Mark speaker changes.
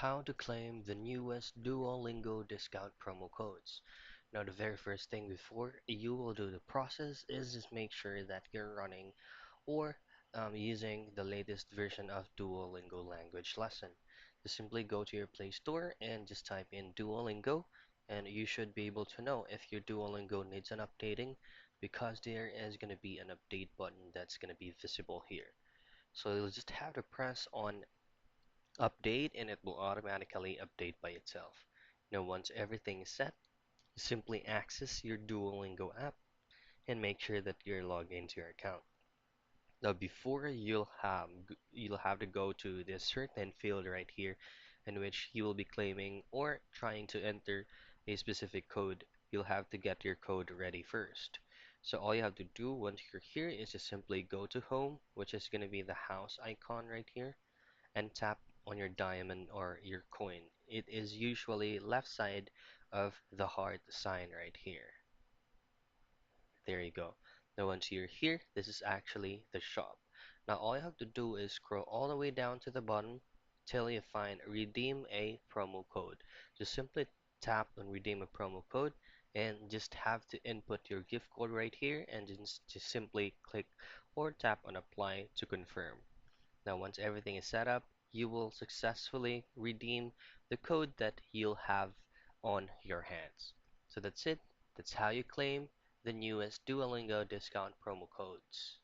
Speaker 1: How to claim the newest Duolingo discount promo codes. Now, the very first thing before you will do the process is just make sure that you're running or using the latest version of Duolingo language lesson. Just simply go to your Play Store and just type in Duolingo, and you should be able to know if your Duolingo needs an updating because there is going to be an update button that's going to be visible here. So you'll just have to press on update and it will automatically update by itself. Now, once everything is set, simply access your Duolingo app and make sure that you're logged into your account. Now, before you'll have to go to this certain field right here, in which you will be claiming or trying to enter a specific code. You'll have to get your code ready first. So all you have to do once you're here is to simply go to home, which is going to be the house icon right here, and tap on your diamond or your coin. It is usually left side of the heart sign right here. There you go. Now once you're here, this is actually the shop. Now all you have to do is scroll all the way down to the bottom till you find redeem a promo code. Just simply tap on redeem a promo code and just have to input your gift code right here and just simply click or tap on apply to confirm. Now once everything is set up, you will successfully redeem the code that you'll have on your hands. So that's it. That's how you claim the newest Duolingo discount promo codes.